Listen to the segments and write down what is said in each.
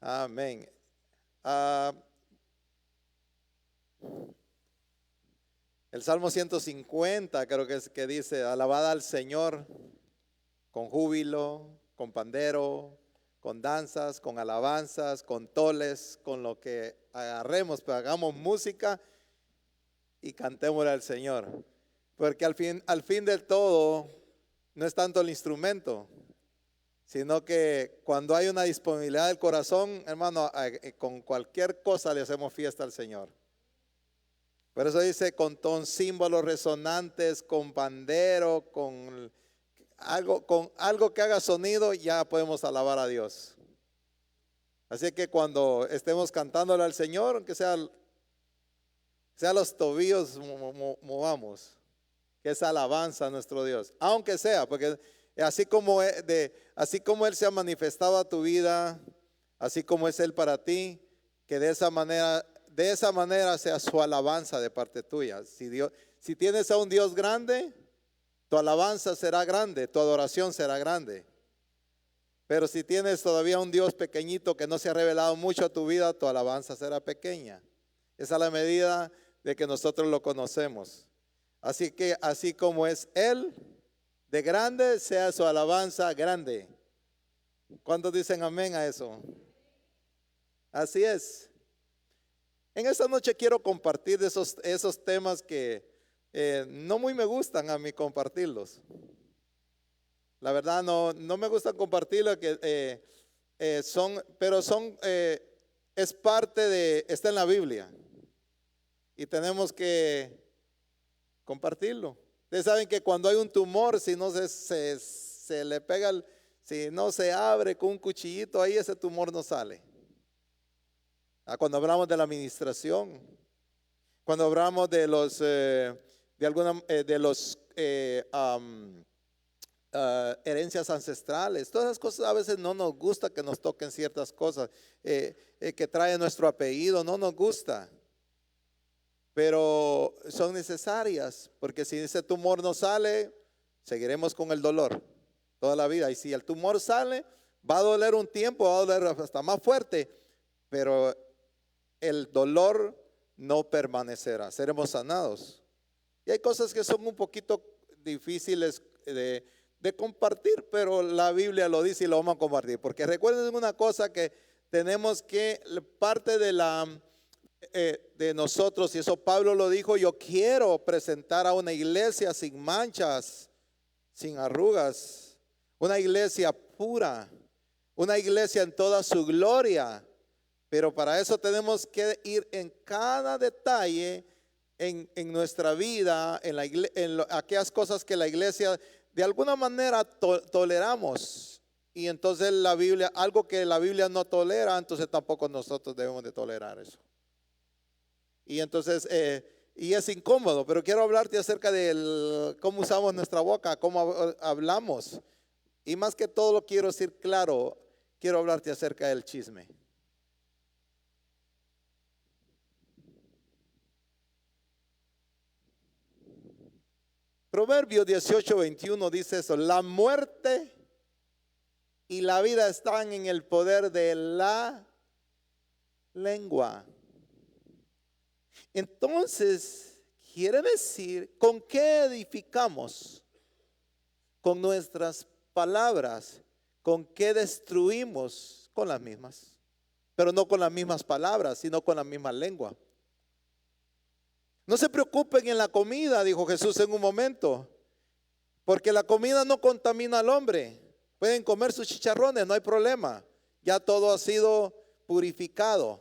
Amén. Ah, el Salmo 150 creo que es que dice: alabad al Señor con júbilo, con pandero, con danzas, con alabanzas, con toles, con lo que agarremos, pero hagamos música y cantémosle al Señor. Porque al fin del todo no es tanto el instrumento, sino que cuando hay una disponibilidad del corazón, hermano, con cualquier cosa le hacemos fiesta al Señor. Por eso dice con símbolos resonantes, con pandero, con algo que haga sonido, ya podemos alabar a Dios. Así que cuando estemos cantándole al Señor, aunque sea los tobillos movamos, que es alabanza a nuestro Dios, aunque sea, porque así como Él se ha manifestado a tu vida, así como es Él para ti, que de esa manera sea su alabanza de parte tuya. Si tienes a un Dios grande, tu alabanza será grande, tu adoración será grande. Pero si tienes todavía un Dios pequeñito que no se ha revelado mucho a tu vida, tu alabanza será pequeña. Esa es la medida de que nosotros lo conocemos. Así que así como es Él de grande, sea su alabanza grande. ¿Cuántos dicen amén a eso? Así es. En esta noche quiero compartir de esos temas que no muy me gustan a mí compartirlos. La verdad no me gusta compartirlo, es parte está en la Biblia y tenemos que compartirlo. Ustedes saben que cuando hay un tumor, si no se le pega, si no se abre con un cuchillito, ahí ese tumor no sale. Cuando hablamos de la administración, cuando hablamos de los herencias ancestrales, todas esas cosas a veces no nos gusta que nos toquen ciertas cosas que trae nuestro apellido, no nos gusta, pero son necesarias, porque si ese tumor no sale, seguiremos con el dolor toda la vida. Y si el tumor sale, va a doler un tiempo, va a doler hasta más fuerte, pero el dolor no permanecerá, seremos sanados. Y hay cosas que son un poquito difíciles de compartir, pero la Biblia lo dice y lo vamos a compartir. Porque recuerden una cosa, que tenemos que, parte de nosotros, y eso Pablo lo dijo: yo quiero presentar a una iglesia sin manchas, sin arrugas, una iglesia pura, una iglesia en toda su gloria. Pero para eso tenemos que ir en cada detalle en nuestra vida, aquellas cosas que la iglesia de alguna manera toleramos. Y entonces algo que la Biblia no tolera, entonces tampoco nosotros debemos de tolerar eso. Y entonces, y es incómodo, pero quiero hablarte acerca de cómo usamos nuestra boca, cómo hablamos. Y más que todo lo quiero decir claro, quiero hablarte acerca del chisme. Proverbios 18:21 dice eso: la muerte y la vida están en el poder de la lengua. Entonces, quiere decir, ¿con qué edificamos? Con nuestras palabras. ¿Con qué destruimos? Con las mismas. Pero no con las mismas palabras, sino con la misma lengua. No se preocupen en la comida, dijo Jesús en un momento, porque la comida no contamina al hombre. Pueden comer sus chicharrones, no hay problema. Ya todo ha sido purificado.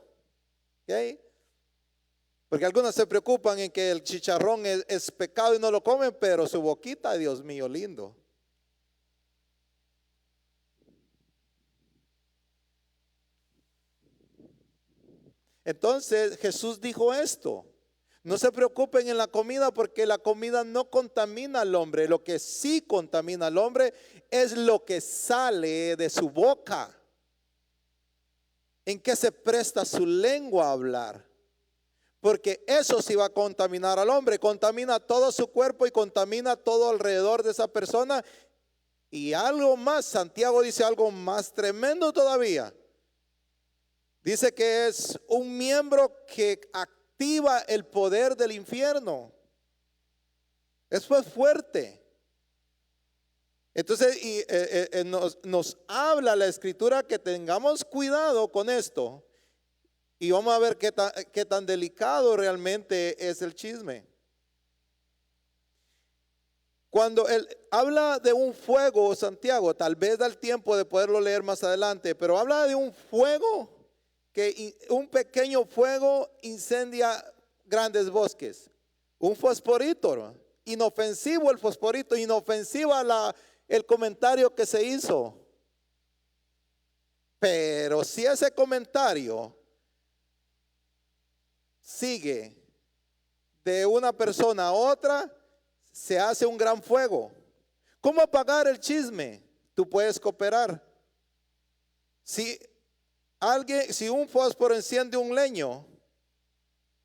¿Okay? Porque algunos se preocupan en que el chicharrón es pecado y no lo comen, pero su boquita, Dios mío, lindo. Entonces Jesús dijo esto: no se preocupen en la comida, porque la comida no contamina al hombre. Lo que sí contamina al hombre es lo que sale de su boca. ¿En qué se presta su lengua a hablar? Porque eso sí va a contaminar al hombre. Contamina todo su cuerpo y contamina todo alrededor de esa persona. Y algo más, Santiago dice algo más tremendo todavía: Dice que es un miembro que activa el poder del infierno. Eso es fuerte. Entonces nos habla la escritura que tengamos cuidado con esto. Y vamos a ver qué tan delicado realmente es el chisme. Cuando él habla de un fuego, Santiago, tal vez da el tiempo de poderlo leer más adelante, pero habla de un fuego, que un pequeño fuego incendia grandes bosques. Un fosforito, ¿no? Inofensivo el fosforito, inofensiva el comentario que se hizo. Pero si ese comentario sigue de una persona a otra, se hace un gran fuego. ¿Cómo apagar el chisme? Tú puedes cooperar. Si un fósforo enciende un leño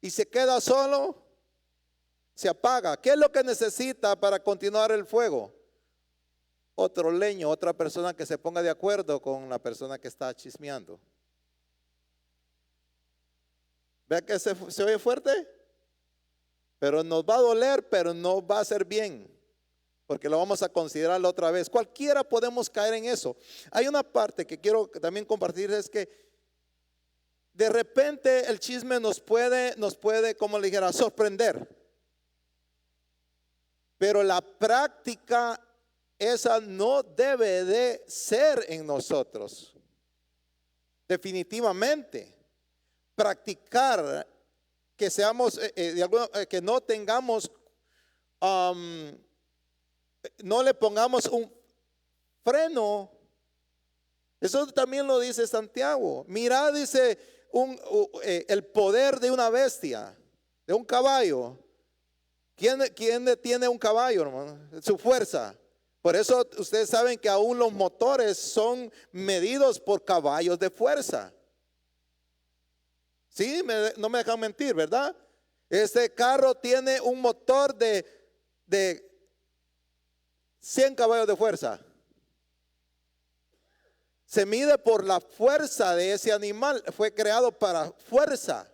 y se queda solo, se apaga. ¿Qué es lo que necesita para continuar el fuego? Otro leño, otra persona que se ponga de acuerdo con la persona que está chismeando. ¿Ve que se oye fuerte? Pero nos va a doler, pero no va a ser bien, porque lo vamos a considerar otra vez. Cualquiera podemos caer en eso. Hay una parte que quiero también compartir, es que de repente el chisme nos puede, como le dijera, sorprender. Pero la práctica esa no debe de ser en nosotros. Definitivamente. Practicar que seamos, que no tengamos, no le pongamos un freno. Eso también lo dice Santiago. Mirad, dice, el poder de una bestia, de un caballo. ¿Quién detiene un caballo, hermano? Su fuerza. Por eso ustedes saben que aún los motores son medidos por caballos de fuerza. Sí, no me dejan mentir, ¿verdad? Este carro tiene un motor de 100 caballos de fuerza. Se mide por la fuerza de ese animal. Fue creado para fuerza.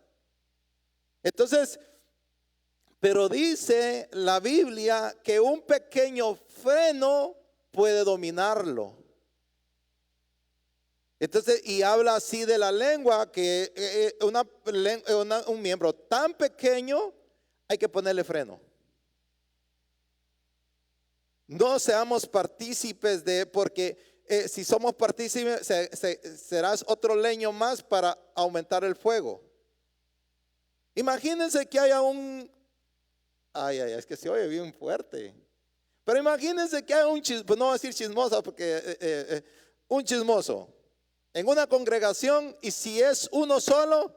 Entonces, pero dice la Biblia que un pequeño freno puede dominarlo. Entonces, y habla así de la lengua, que un miembro tan pequeño hay que ponerle freno. No seamos partícipes porque si somos partícipes serás otro leño más para aumentar el fuego. Imagínense que haya es que se oye bien fuerte. Pero imagínense que haya pues no voy a decir chismosa porque un chismoso en una congregación, y si es uno solo,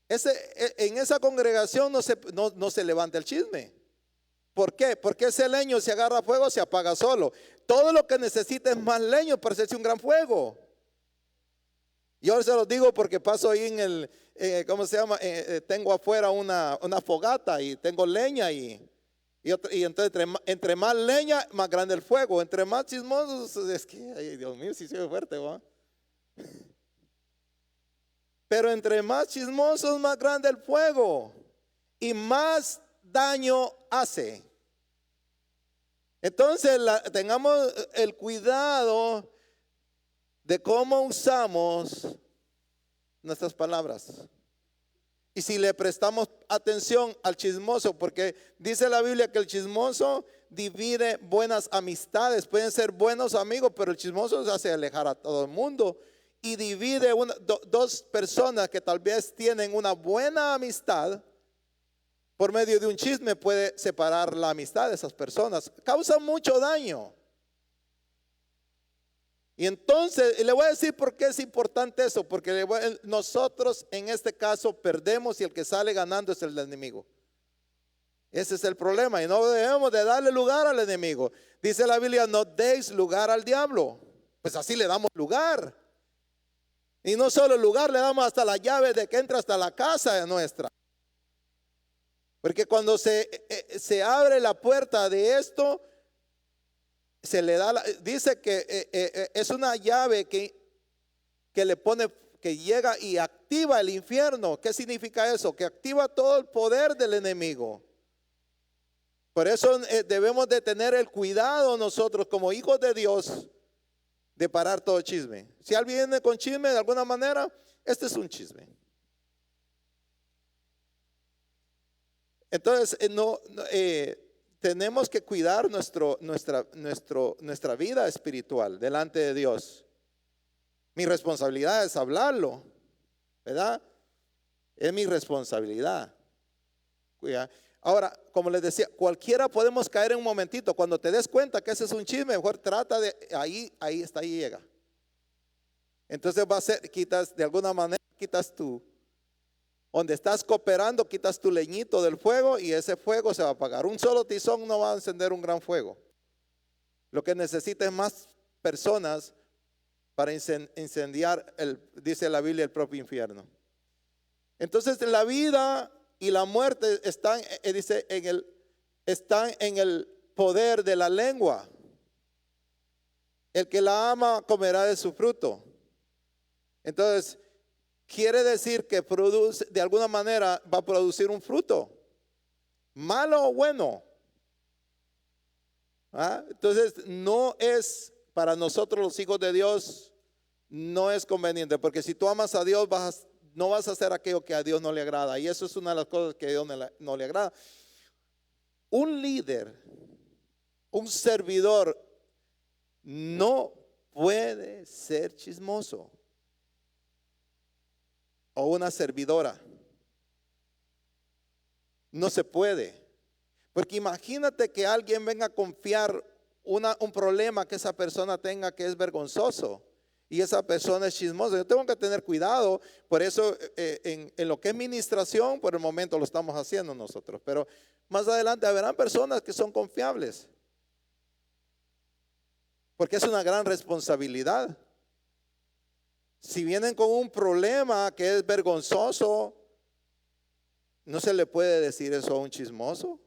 en esa congregación no se levanta el chisme. ¿Por qué? Porque ese leño, si agarra fuego, se apaga solo. Todo lo que necesita es más leño para hacerse un gran fuego. Yo se los digo porque paso ahí en el, ¿cómo se llama? Tengo afuera una fogata y tengo leña y entonces entre más leña, más grande el fuego. Entre más chismosos, es que, ay, Dios mío, si se ve fuerte, ¿va? Pero entre más chismosos, más grande el fuego y más daño hace. Entonces tengamos el cuidado de cómo usamos nuestras palabras. Y si le prestamos atención al chismoso, porque dice la Biblia que el chismoso divide buenas amistades. Pueden ser buenos amigos, pero el chismoso se hace alejar a todo el mundo. Y divide dos personas que tal vez tienen una buena amistad. Por medio de un chisme puede separar la amistad de esas personas. Causa mucho daño. Y entonces, le voy a decir por qué es importante eso. Porque nosotros en este caso perdemos y el que sale ganando es el enemigo. Ese es el problema. Y no debemos de darle lugar al enemigo. Dice la Biblia, no deis lugar al diablo. Pues así le damos lugar. Y no solo lugar, le damos hasta la llave de que entra hasta la casa nuestra. Porque cuando se abre la puerta de esto, se le da, dice que es una llave que le pone que llega y activa el infierno. ¿Qué significa eso? Que activa todo el poder del enemigo. Por eso debemos de tener el cuidado nosotros como hijos de Dios de parar todo chisme. Si alguien viene con chisme de alguna manera, este es un chisme. Entonces, tenemos que cuidar nuestra vida espiritual delante de Dios. Mi responsabilidad es hablarlo, ¿verdad? Es mi responsabilidad. Cuida. Ahora, como les decía, cualquiera podemos caer en un momentito. Cuando te des cuenta que ese es un chisme, mejor trata de, ahí llega. Entonces va a ser, de alguna manera, quitas tú. Donde estás cooperando, quitas tu leñito del fuego y ese fuego se va a apagar. Un solo tizón no va a encender un gran fuego. Lo que necesita es más personas para incendiar, dice la Biblia, el propio infierno. Entonces la vida y la muerte están en el poder de la lengua. El que la ama comerá de su fruto. Entonces, quiere decir que produce, de alguna manera va a producir un fruto, malo o bueno. Entonces, no es para nosotros los hijos de Dios, no es conveniente, porque si tú amas a Dios, no vas a hacer aquello que a Dios no le agrada. Y eso es una de las cosas que a Dios no le agrada. Un líder, un servidor, no puede ser chismoso. O una servidora. No se puede. Porque imagínate que alguien venga a confiar un problema que esa persona tenga que es vergonzoso. Y esa persona es chismosa. Yo tengo que tener cuidado. Por eso en lo que es ministración, por el momento lo estamos haciendo nosotros. Pero más adelante habrán personas que son confiables. Porque es una gran responsabilidad. Si vienen con un problema que es vergonzoso, no se le puede decir eso a un chismoso.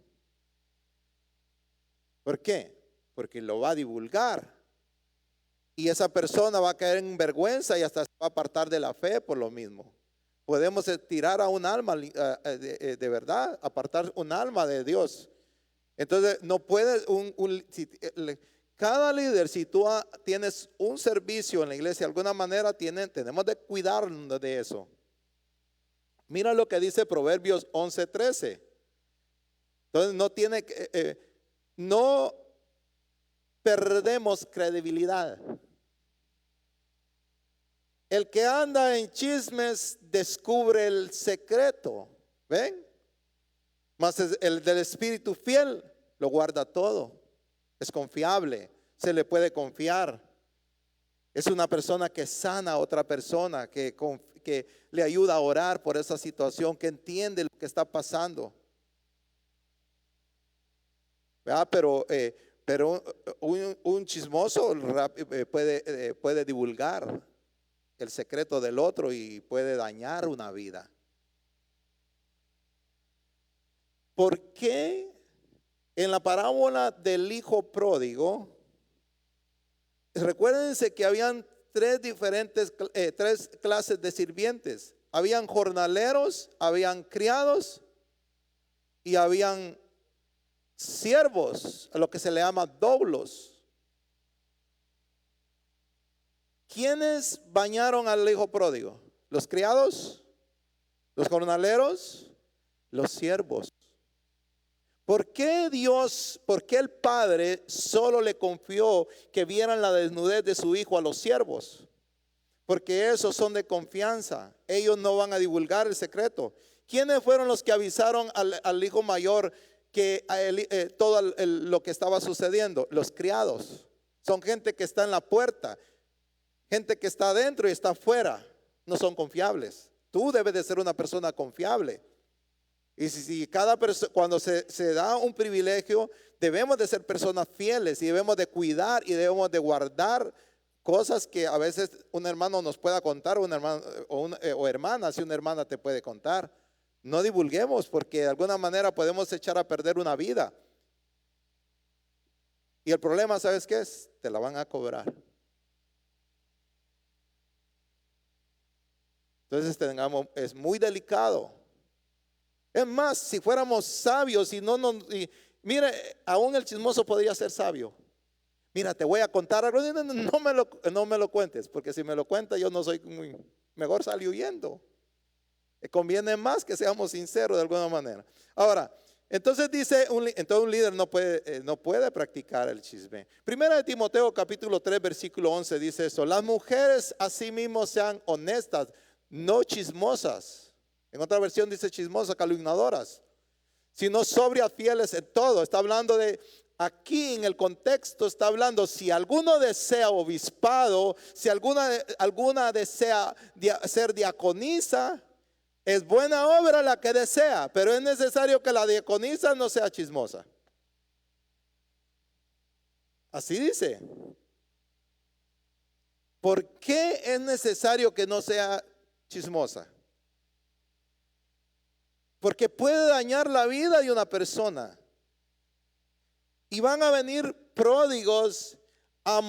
¿Por qué? Porque lo va a divulgar. Y esa persona va a caer en vergüenza y hasta se va a apartar de la fe por lo mismo. Podemos tirar a un alma de verdad, apartar un alma de Dios. Entonces no puedes, cada líder, si tú tienes un servicio en la iglesia, de alguna manera tenemos de cuidarnos de eso. Mira lo que dice Proverbios 11:13. Entonces no perdemos credibilidad. El que anda en chismes descubre el secreto. ¿Ven? Mas el del espíritu fiel lo guarda todo. Es confiable, se le puede confiar. Es una persona que sana a otra persona, que le ayuda a orar por esa situación, que entiende lo que está pasando. ¿Verdad? Pero un chismoso puede divulgar el secreto del otro y puede dañar una vida. ¿Por qué en la parábola del hijo pródigo, recuérdense que habían tres clases de sirvientes? Habían jornaleros, habían criados y habían siervos, a lo que se le llama doulos. ¿Quiénes bañaron al hijo pródigo? ¿Los criados? ¿Los jornaleros? Los siervos. ¿Por qué el padre solo le confió que vieran la desnudez de su hijo a los siervos? Porque esos son de confianza. Ellos no van a divulgar el secreto. ¿Quiénes fueron los que avisaron al hijo mayor que todo lo que estaba sucediendo? Los criados. Son gente que está en la puerta. Gente que está adentro y está afuera. No son confiables. Tú debes de ser una persona confiable. Y si cada persona, cuando se da un privilegio, debemos de ser personas fieles y debemos de cuidar y debemos de guardar cosas que a veces un hermano nos pueda contar, un hermano o hermana, si una hermana te puede contar. No divulguemos porque de alguna manera podemos echar a perder una vida. Y el problema, ¿sabes qué es? Te la van a cobrar. Entonces es muy delicado. Es más, si fuéramos sabios y mire, aún el chismoso podría ser sabio. Mira, te voy a contar algo. No me lo cuentes, porque si me lo cuentas yo no soy muy, mejor salir huyendo. Conviene más que seamos sinceros de alguna manera. Ahora, entonces dice, entonces un líder no puede practicar el chisme. Primera de Timoteo capítulo 3 versículo 11 dice eso: las mujeres asimismo sean honestas, no chismosas. En otra versión dice chismosas, calumniadoras, sino sobrias, fieles en todo. Está hablando de, aquí en el contexto está hablando, si alguno desea obispado, si alguna desea ser diaconisa, es buena obra la que desea, pero es necesario que la diaconisa no sea chismosa. Así dice. ¿Por qué es necesario que no sea chismosa? Porque puede dañar la vida de una persona. Y van a venir pródigos a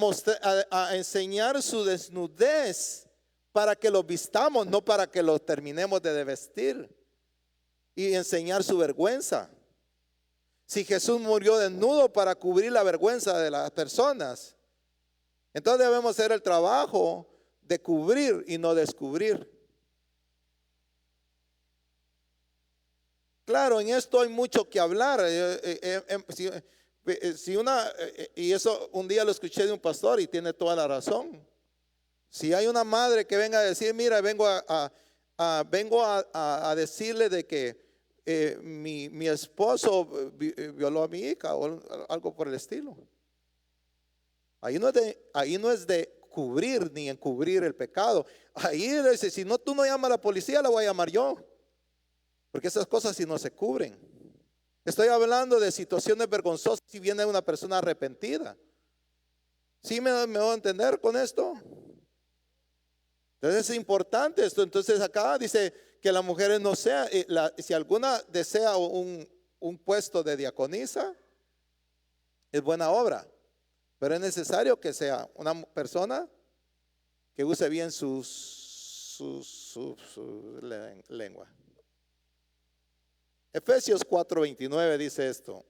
enseñar su desnudez para que los vistamos, no para que los terminemos de vestir y enseñar su vergüenza. Si Jesús murió desnudo para cubrir la vergüenza de las personas, entonces debemos hacer el trabajo de cubrir y no descubrir. Claro, en esto hay mucho que hablar. Y eso un día lo escuché de un pastor y tiene toda la razón. Si hay una madre que venga a decir, mira, vengo a decirle de que mi esposo violó a mi hija o algo por el estilo. Ahí no es de cubrir ni encubrir el pecado. Ahí dice, si no, tú no llamas a la policía, la voy a llamar yo. Porque esas cosas sí no se cubren. Estoy hablando de situaciones vergonzosas si viene una persona arrepentida. ¿Sí me voy a entender con esto? Entonces es importante esto. Entonces acá dice que las mujeres no sean, si alguna desea un puesto de diaconisa, es buena obra. Pero es necesario que sea una persona que use bien su lengua. Efesios 4:29 dice esto: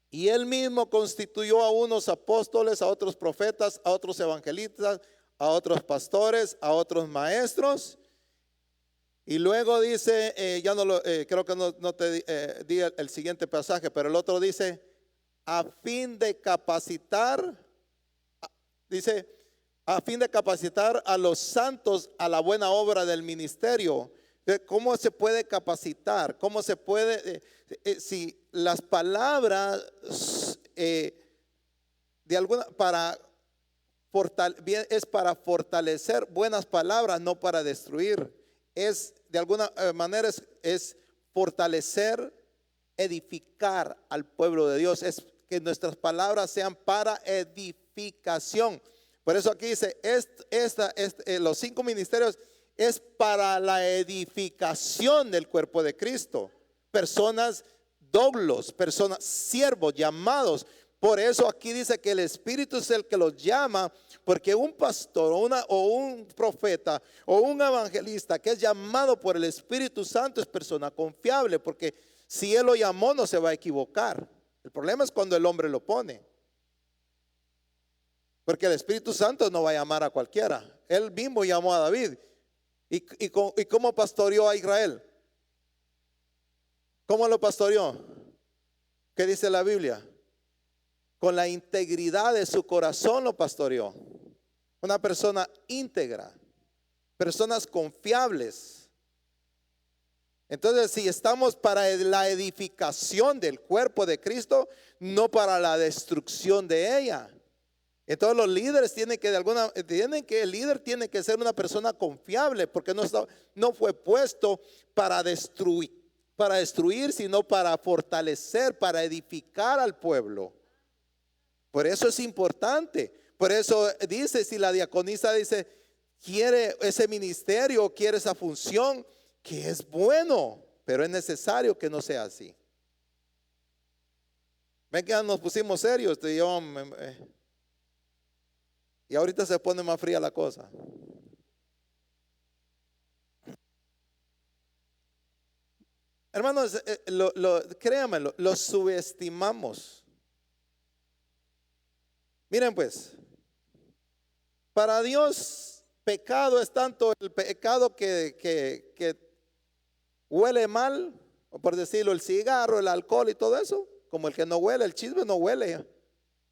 y él mismo constituyó a unos apóstoles, a otros profetas, a otros evangelistas, a otros pastores, a otros maestros. Y luego dice, creo que no te di el siguiente pasaje, pero el otro dice, a fin de capacitar, dice, a fin de capacitar a los santos a la buena obra del ministerio. ¿Cómo se puede capacitar? ¿Cómo se puede, si las palabras de alguna, es para fortalecer buenas palabras, no para destruir? Es de alguna manera es fortalecer, edificar al pueblo de Dios. Es que nuestras palabras sean para edificación. Por eso aquí dice, los 5 ministerios es para la edificación del cuerpo de Cristo. Personas doblos, personas siervos, llamados. Por eso aquí dice que el Espíritu es el que los llama, porque un pastor o un profeta o un evangelista que es llamado por el Espíritu Santo es persona confiable, porque si Él lo llamó no se va a equivocar. El problema es cuando el hombre lo pone, porque el Espíritu Santo no va a llamar a cualquiera. Él mismo llamó a David. ¿Y cómo pastoreó a Israel? ¿Cómo lo pastoreó? ¿Qué dice la Biblia? Con la integridad de su corazón lo pastoreó. Una persona íntegra, personas confiables. Entonces, si estamos para la edificación del cuerpo de Cristo, no para la destrucción de ella. Entonces los líderes el líder tiene que ser una persona confiable, porque no fue puesto para destruir, sino para fortalecer, para edificar al pueblo. Por eso es importante. Por eso dice, si la diaconisa dice, quiere ese ministerio, quiere esa función, que es bueno, pero es necesario que no sea así. Ven que nos pusimos serios, y ahorita se pone más fría la cosa. Hermanos, créanmelo, lo subestimamos. Miren pues, para Dios pecado es tanto el pecado que huele mal, o por decirlo, el cigarro, el alcohol y todo eso, como el que no huele, el chisme no huele,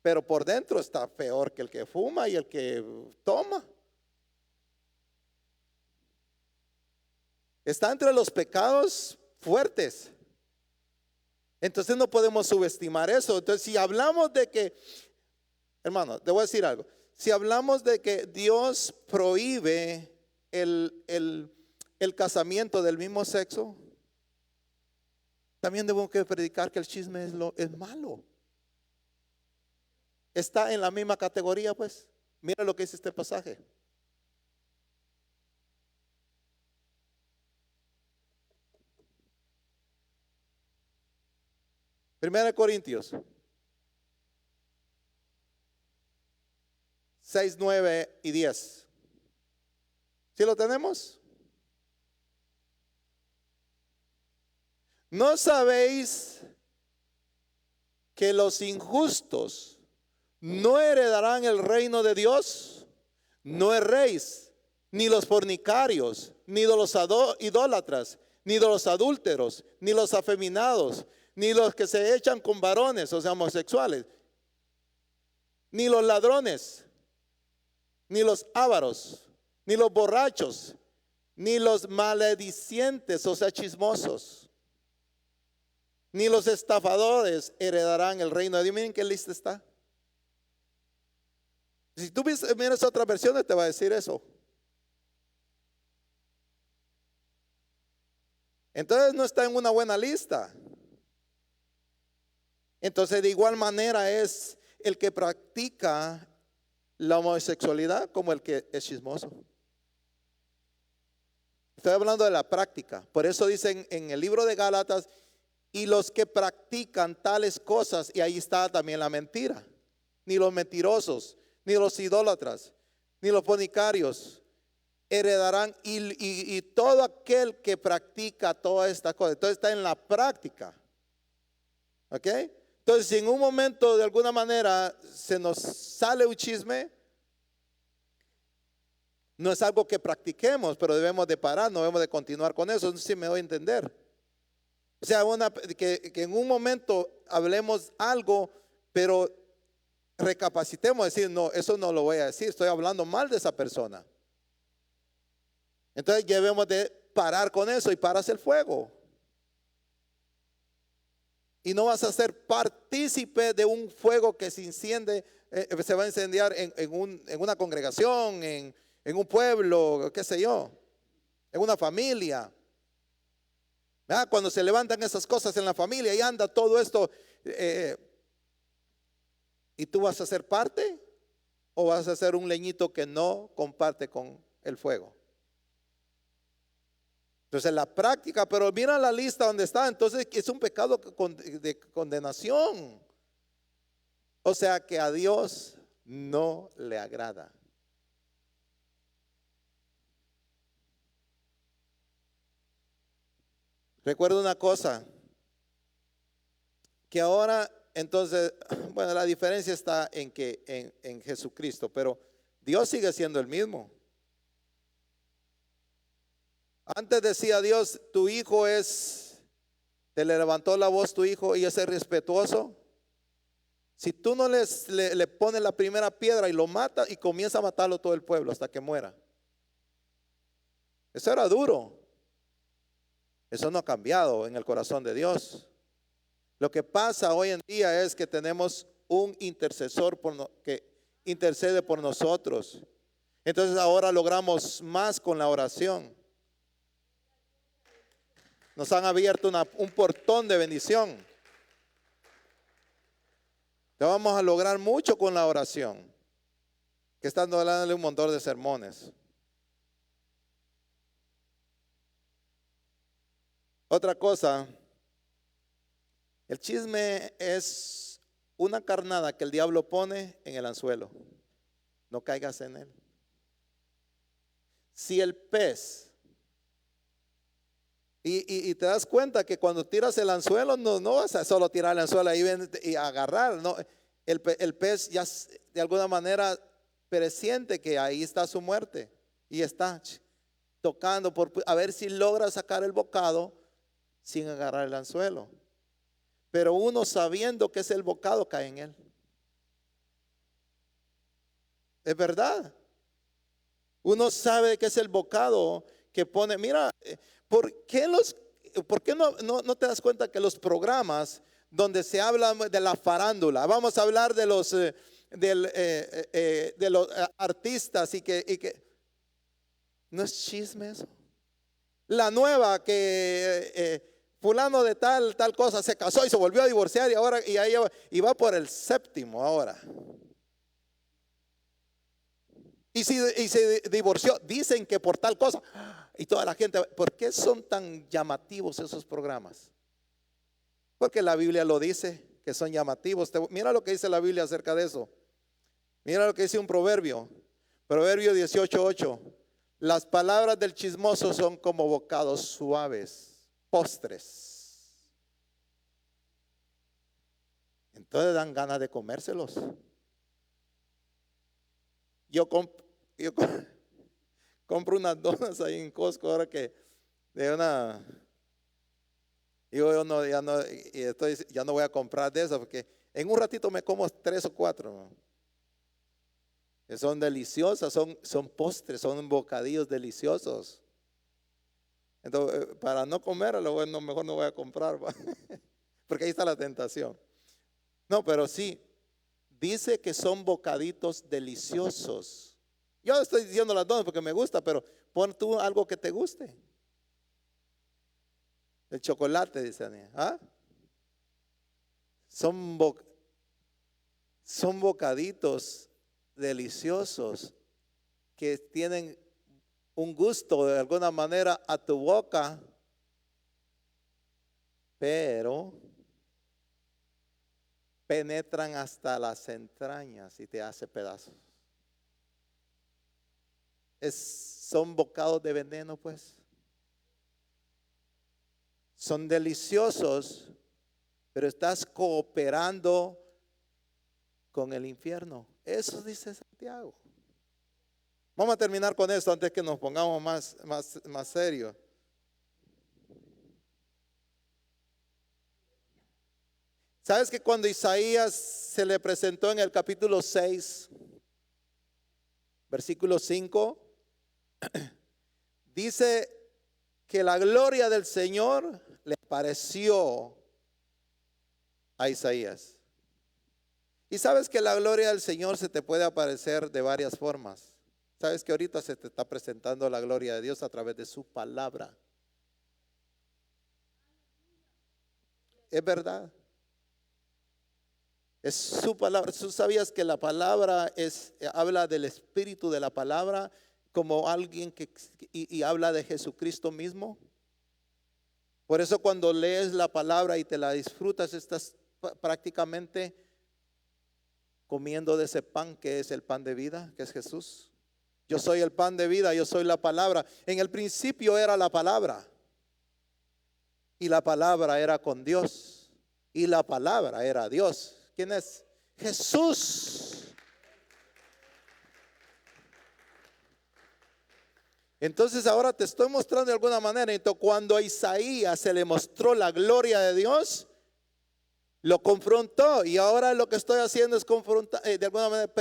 pero por dentro está peor que el que fuma y el que toma. Está entre los pecados fuertes. Entonces no podemos subestimar eso. Entonces si hablamos de que, hermano, te voy a decir algo. Si hablamos de que Dios prohíbe el casamiento del mismo sexo, también debemos que predicar que el chisme es malo. Está en la misma categoría, pues. Mira lo que dice este pasaje. Primera de Corintios 6, 9 y 10. ¿Sí lo tenemos? ¿No sabéis que los injustos no heredarán el reino de Dios? No erréis, ni los fornicarios, ni de los idólatras, ni de los adúlteros, ni los afeminados, ni los que se echan con varones, o sea, homosexuales, ni los ladrones, ni los ávaros, ni los borrachos, ni los maledicientes, o sea, chismosos, ni los estafadores heredarán el reino de Dios. Miren qué lista está. Si tú miras otras versiones, te va a decir eso. Entonces no está en una buena lista. Entonces de igual manera es el que practica la homosexualidad como el que es chismoso. Estoy hablando de la práctica. Por eso dicen en el libro de Gálatas, y los que practican tales cosas, y ahí está también la mentira. Ni los mentirosos, ni los idólatras, ni los fornicarios heredarán, y todo aquel que practica todas estas cosas. Entonces está en la práctica. ¿Ok? Entonces si en un momento de alguna manera se nos sale un chisme, no es algo que practiquemos, pero debemos de parar, no debemos de continuar con eso. No sé si me doy a entender. O sea, que en un momento hablemos algo, pero recapacitemos, decir, no, eso no lo voy a decir, estoy hablando mal de esa persona. Entonces debemos de parar con eso y paras el fuego. Y no vas a ser partícipe de un fuego que se enciende, se va a incendiar en una congregación, en un pueblo, qué sé yo, en una familia. Cuando se levantan esas cosas en la familia y anda todo esto, ¿y tú vas a ser parte o vas a ser un leñito que no comparte con el fuego? Entonces la práctica, pero mira la lista donde está, entonces es un pecado de condenación. O sea que a Dios no le agrada. Recuerda una cosa, que ahora entonces, bueno, la diferencia está en que en Jesucristo, pero Dios sigue siendo el mismo. Antes decía Dios, tu hijo te le levantó la voz tu hijo y es respetuoso. Si tú no le pones la primera piedra y lo mata y comienza a matarlo todo el pueblo hasta que muera. Eso era duro. Eso no ha cambiado en el corazón de Dios. Lo que pasa hoy en día es que tenemos un intercesor que intercede por nosotros. Entonces ahora logramos más con la oración. Nos han abierto un portón de bendición. Ya vamos a lograr mucho con la oración, que están dándole un montón de sermones. Otra cosa, el chisme es una carnada que el diablo pone en el anzuelo. No caigas en él. Si el pez Y te das cuenta que cuando tiras el anzuelo, no vas a solo tirar el anzuelo ahí y agarrar. No, el pez ya de alguna manera presiente que ahí está su muerte y está tocando a ver si logra sacar el bocado sin agarrar el anzuelo. Pero uno, sabiendo que es el bocado, cae en él. Es verdad. Uno sabe que es el bocado que pone. Mira, ¿por qué no te das cuenta que los programas donde se habla de la farándula, vamos a hablar de los artistas y que no es chisme eso? La nueva que fulano de tal cosa se casó y se volvió a divorciar y va por el séptimo ahora. Y se divorció, dicen que por tal cosa. Y toda la gente, ¿por qué son tan llamativos esos programas? Porque la Biblia lo dice, que son llamativos. Mira lo que dice la Biblia acerca de eso. Mira lo que dice un proverbio. Proverbio 18:8. Las palabras del chismoso son como bocados suaves, postres. Entonces dan ganas de comérselos. Yo compro unas donas ahí en Costco ahora que de una. Yo no, ya no voy a comprar de esas porque en un ratito me como 3 o 4. ¿No? Que son deliciosas, son postres, son bocadillos deliciosos. Entonces, para no comerlo, bueno, mejor no voy a comprar, porque ahí está la tentación. No, pero sí, dice que son bocaditos deliciosos. Yo estoy diciendo las dos porque me gusta, pero pon tú algo que te guste. El chocolate, dice Ania. ¿Ah? Son bocaditos deliciosos que tienen un gusto de alguna manera a tu boca, pero penetran hasta las entrañas y te hace pedazos. Son bocados de veneno, pues. Son deliciosos, pero estás cooperando con el infierno. Eso dice Santiago. Vamos a terminar con esto antes que nos pongamos más serios. ¿Sabes que cuando Isaías se le presentó en el capítulo 6, versículo 5, dice que la gloria del Señor le pareció a Isaías? Y sabes que la gloria del Señor se te puede aparecer de varias formas. Sabes que ahorita se te está presentando la gloria de Dios a través de su palabra. Es verdad. Es su palabra. ¿Tú sabías que la palabra habla del espíritu de la palabra como alguien y habla de Jesucristo mismo? Por eso cuando lees la palabra y te la disfrutas, estás prácticamente comiendo de ese pan que es el pan de vida, que es Jesús. Yo soy el pan de vida, yo soy la palabra. En el principio era la palabra, y la palabra era con Dios, y la palabra era Dios. ¿Quién es? Jesús. Entonces ahora te estoy mostrando de alguna manera. Entonces cuando a Isaías se le mostró la gloria de Dios, lo confrontó, y ahora lo que estoy haciendo es confrontar, de alguna manera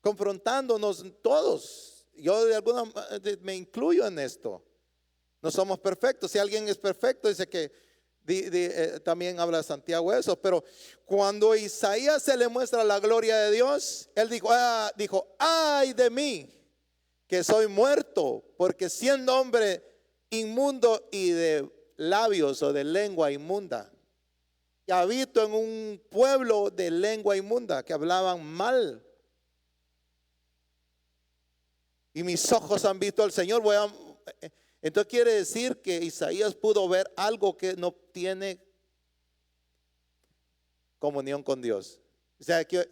confrontándonos todos. Yo de alguna manera me incluyo en esto. No somos perfectos. Si alguien es perfecto, dice que también habla Santiago eso. Pero cuando a Isaías se le muestra la gloria de Dios, él dijo, ay de mí, que soy muerto, porque siendo hombre inmundo y de labios o de lengua inmunda, y habito en un pueblo de lengua inmunda que hablaban mal, y mis ojos han visto al Señor. Entonces quiere decir que Isaías pudo ver algo que no tiene comunión con Dios. O sea que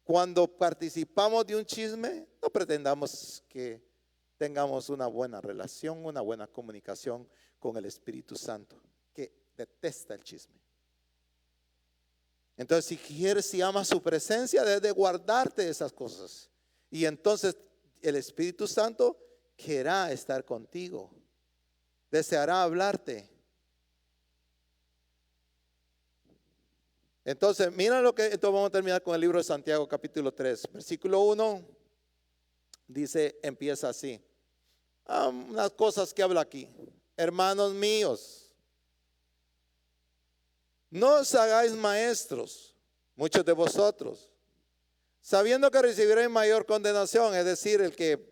cuando participamos de un chisme, no pretendamos que tengamos una buena relación, una buena comunicación con el Espíritu Santo, que detesta el chisme. Entonces, si amas su presencia, debes de guardarte esas cosas. Y entonces el Espíritu Santo querrá estar contigo, deseará hablarte. Entonces, mira entonces vamos a terminar con el libro de Santiago, capítulo 3, versículo 1, dice, empieza así. Unas cosas que habla aquí. Hermanos míos, no os hagáis maestros, muchos de vosotros, sabiendo que recibiréis mayor condenación. Es decir, el que,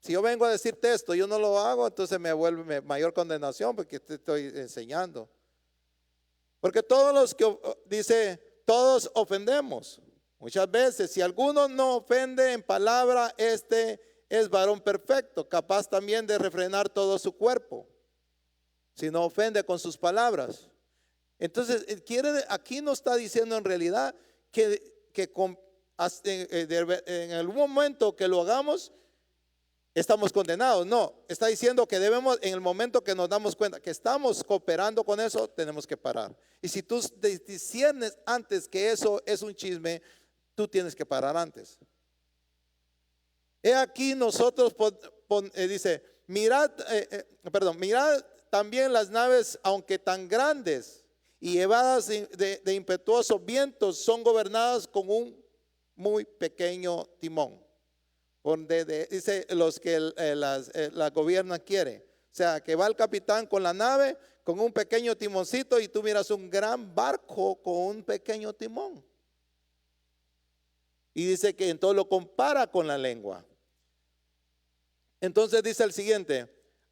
si yo vengo a decirte esto, yo no lo hago, entonces me vuelve mayor condenación porque te estoy enseñando. Porque todos los que, dice, todos ofendemos. Muchas veces, si alguno no ofende en palabra, este es varón perfecto, capaz también de refrenar todo su cuerpo, si no ofende con sus palabras. Entonces, aquí no está diciendo en realidad que en algún momento que lo hagamos, estamos condenados. No, está diciendo que debemos, en el momento que nos damos cuenta que estamos cooperando con eso, tenemos que parar. Y si tú disciernes antes que eso es un chisme, tú tienes que parar antes. He aquí nosotros, dice, mirad también las naves, aunque tan grandes y llevadas de impetuosos vientos, son gobernadas con un muy pequeño timón. Donde dice los que la gobierna quiere. O sea, que va el capitán con la nave, con un pequeño timoncito, y tú miras un gran barco con un pequeño timón. Y dice que entonces lo compara con la lengua. Entonces dice el siguiente: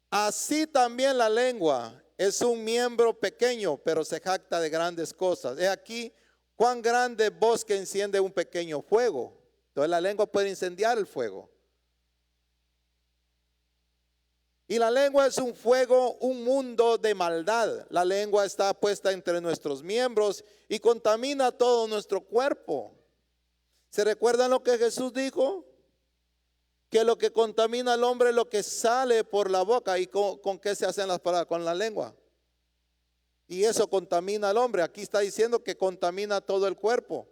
así también la lengua es un miembro pequeño, pero se jacta de grandes cosas. He aquí cuán grande bosque enciende un pequeño fuego. Entonces la lengua puede incendiar el fuego. Y la lengua es un fuego, un mundo de maldad. La lengua está puesta entre nuestros miembros y contamina todo nuestro cuerpo. ¿Se recuerdan lo que Jesús dijo? Que lo que contamina al hombre es lo que sale por la boca. ¿Y con qué se hacen las palabras? Con la lengua. Y eso contamina al hombre. Aquí está diciendo que contamina todo el cuerpo.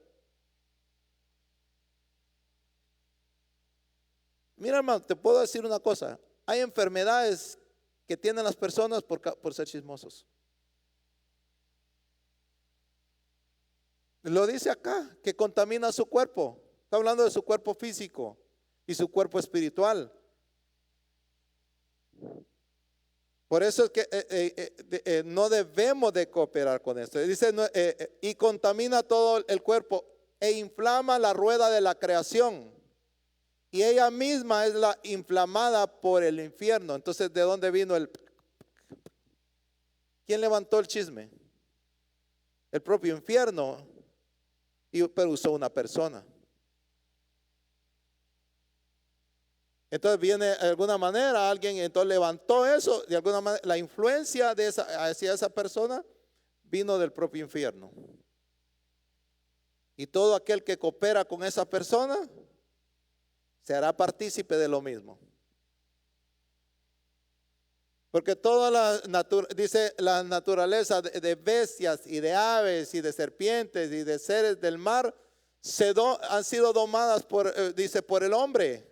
Mira, hermano, te puedo decir una cosa. Hay enfermedades que tienen las personas por ser chismosos. Lo dice acá, que contamina su cuerpo. Está hablando de su cuerpo físico y su cuerpo espiritual. Por eso es que no debemos de cooperar con esto. Dice, y contamina todo el cuerpo e inflama la rueda de la creación. Y ella misma es la inflamada por el infierno. Entonces, ¿de dónde vino el? ¿Quién levantó el chisme? El propio infierno. Pero usó una persona. Entonces viene de alguna manera alguien, entonces levantó eso, de alguna manera la influencia hacia esa persona vino del propio infierno. Y todo aquel que coopera con esa persona se hará partícipe de lo mismo. Porque toda dice la naturaleza de bestias y de aves y de serpientes y de seres del mar han sido domadas por el hombre.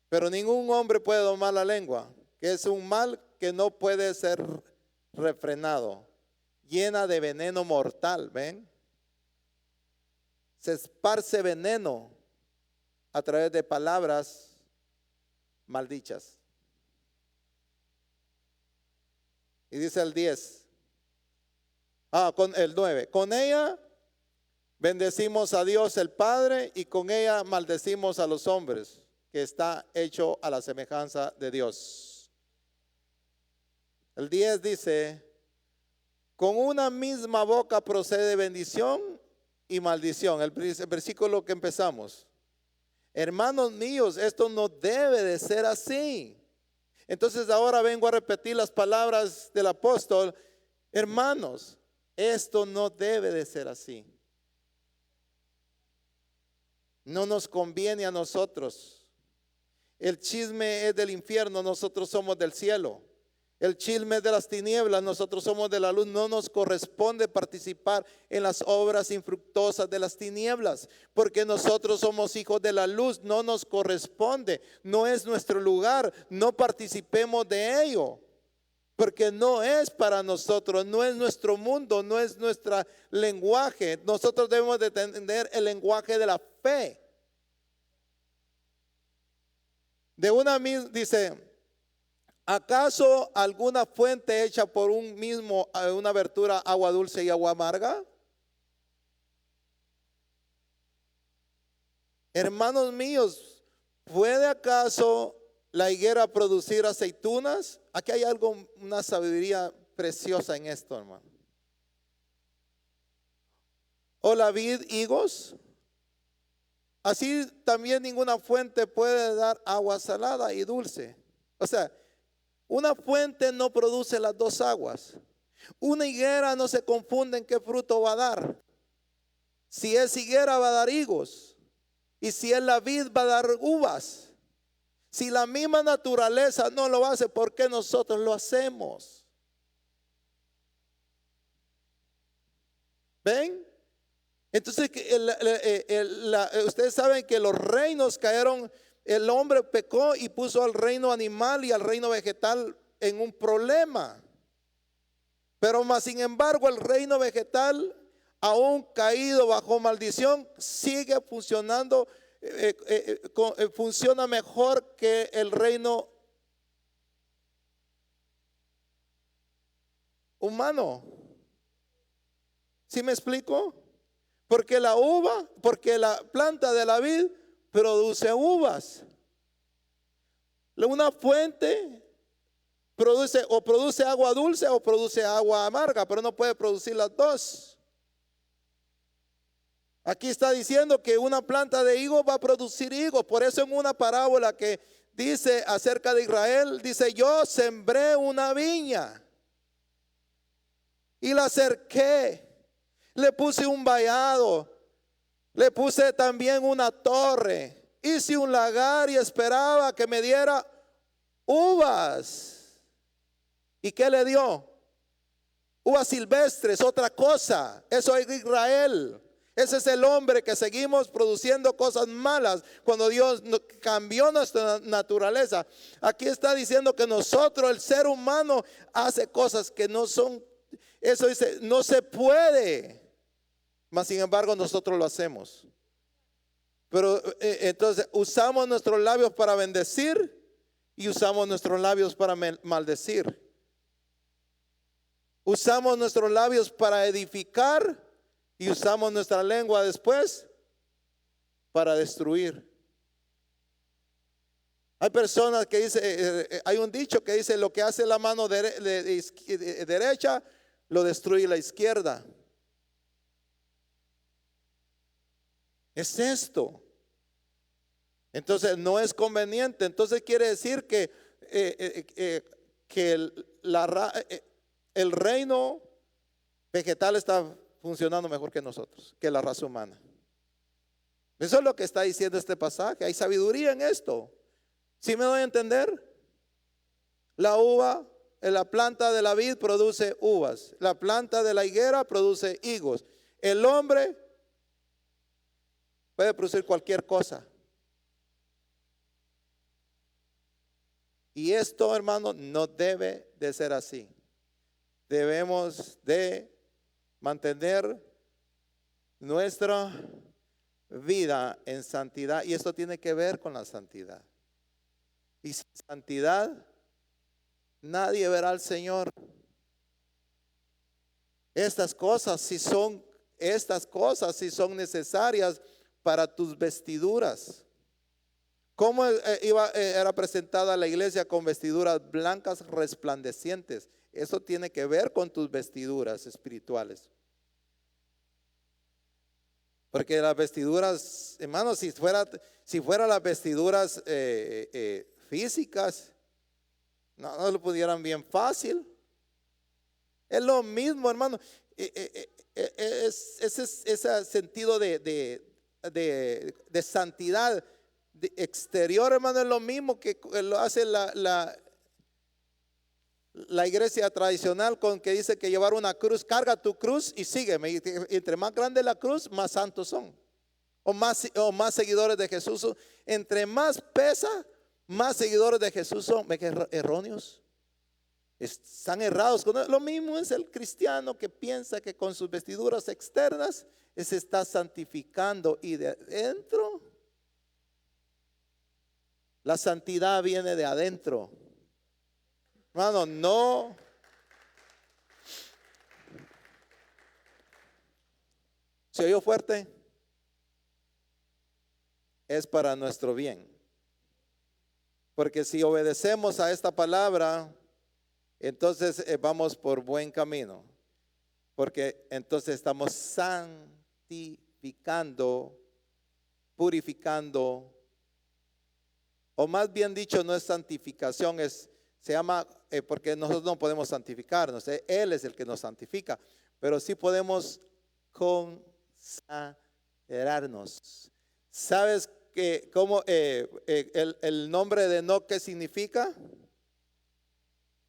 Pero ningún hombre puede domar la lengua, que es un mal que no puede ser refrenado, llena de veneno mortal. ¿Ven? Se esparce veneno a través de palabras maldichas. Y dice el 10, con el 9, con ella bendecimos a Dios el Padre y con ella maldecimos a los hombres, que está hecho a la semejanza de Dios. El 10 dice, con una misma boca procede bendición y maldición. El versículo que empezamos. Hermanos míos, esto no debe de ser así. Entonces ahora vengo a repetir las palabras del apóstol. Hermanos, esto no debe de ser así. No nos conviene a nosotros. El chisme es del infierno, nosotros somos del cielo. El chisme es de las tinieblas, nosotros somos de la luz. No nos corresponde participar en las obras infructuosas de las tinieblas, porque nosotros somos hijos de la luz. No nos corresponde, no es nuestro lugar, no participemos de ello, porque no es para nosotros, no es nuestro mundo, no es nuestro lenguaje. Nosotros debemos de entender el lenguaje de la fe. De una misma, dice, ¿acaso alguna fuente hecha por un mismo, una abertura, agua dulce y agua amarga? Hermanos míos, ¿puede acaso la higuera producir aceitunas? Aquí hay algo, una sabiduría preciosa en esto, hermano. ¿O la vid higos? Así también ninguna fuente puede dar agua salada y dulce. O sea, una fuente no produce las dos aguas. Una higuera no se confunde en qué fruto va a dar. Si es higuera va a dar higos. Y si es la vid va a dar uvas. Si la misma naturaleza no lo hace, ¿por qué nosotros lo hacemos? ¿Ven? Entonces, ustedes saben que los reinos cayeron, el hombre pecó y puso al reino animal y al reino vegetal en un problema. Pero más sin embargo, el reino vegetal, aún caído bajo maldición, sigue funcionando, funciona mejor que el reino humano. ¿Sí me explico? Porque la planta de la vid produce uvas. Una fuente produce agua dulce o produce agua amarga, pero no puede producir las dos. Aquí está diciendo que una planta de higo va a producir higos. Por eso en una parábola que dice acerca de Israel, dice: yo sembré una viña y la cerqué. Le puse un vallado, le puse también una torre, hice un lagar y esperaba que me diera uvas. ¿Y qué le dio? Uvas silvestres, otra cosa. Eso es Israel. Ese es el hombre que seguimos produciendo cosas malas cuando Dios cambió nuestra naturaleza. Aquí está diciendo que nosotros, el ser humano, hace cosas que no son. Eso dice, no se puede. Mas sin embargo nosotros lo hacemos. Pero entonces usamos nuestros labios para bendecir y usamos nuestros labios para maldecir. Usamos nuestros labios para edificar y usamos nuestra lengua después para destruir. Hay personas que dicen, hay un dicho que dice: lo que hace la mano derecha lo destruye la izquierda. Es esto. Entonces no es conveniente. Entonces quiere decir que el reino vegetal está funcionando mejor que nosotros, que la raza humana. Eso es lo que está diciendo este pasaje. Hay sabiduría en esto. ¿Sí me doy a entender? La planta de la vid produce uvas. La planta de la higuera produce higos. El hombre puede producir cualquier cosa. Y esto, hermano, no debe de ser así. Debemos de mantener nuestra vida en santidad. Y esto tiene que ver con la santidad. Y sin santidad nadie verá al Señor. Estas cosas sí son necesarias para tus vestiduras. ¿Cómo era presentada la iglesia? Con vestiduras blancas resplandecientes. Eso tiene que ver con tus vestiduras espirituales. Porque las vestiduras, hermanos, si fuera las vestiduras físicas, no lo pudieran bien fácil. Es lo mismo, hermano. Ese sentido de santidad exterior, hermano, es lo mismo que lo hace la iglesia tradicional, con que dice que llevar una cruz, carga tu cruz y sígueme. Y entre más grande la cruz, más santos son. O más seguidores de Jesús son. Entre más pesa, más seguidores de Jesús son. ¿Ve que erróneos? Están errados. Lo mismo es el cristiano que piensa que con sus vestiduras externas se está santificando, y de adentro, la santidad viene de adentro. Hermano, no. ¿Se oyó fuerte? Es para nuestro bien. Porque si obedecemos a esta palabra, entonces vamos por buen camino. Porque entonces estamos santificando, purificando. O más bien dicho, no es santificación, se llama, porque nosotros no podemos santificarnos, Él es el que nos santifica, pero sí podemos consagrarnos. ¿Sabes cómo el nombre de Enoc qué significa?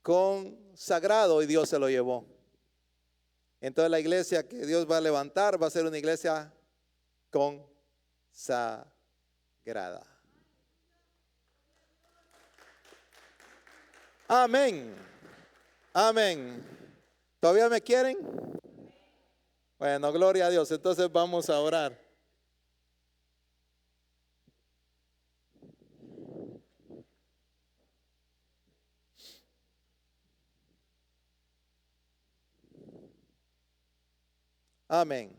Consagrado, y Dios se lo llevó. Entonces la iglesia que Dios va a levantar va a ser una iglesia consagrada. Amén. Amén. ¿Todavía me quieren? Bueno, gloria a Dios. Entonces vamos a orar. Amén.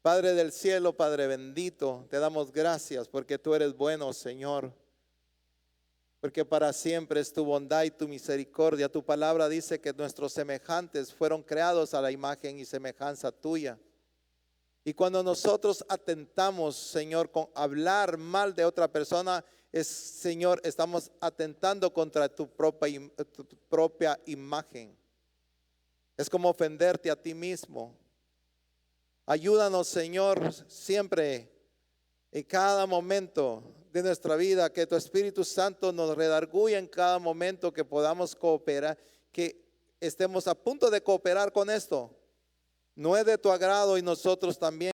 Padre del cielo, Padre bendito, te damos gracias porque tú eres bueno, Señor. Porque para siempre es tu bondad y tu misericordia. Tu palabra dice que nuestros semejantes fueron creados a la imagen y semejanza tuya. Y cuando nosotros atentamos, Señor, con hablar mal de otra persona, Señor, estamos atentando contra tu propia imagen. Es como ofenderte a ti mismo. Ayúdanos, Señor, siempre, en cada momento de nuestra vida, que tu Espíritu Santo nos redarguya en cada momento, que podamos cooperar, que estemos a punto de cooperar con esto. No es de tu agrado y nosotros también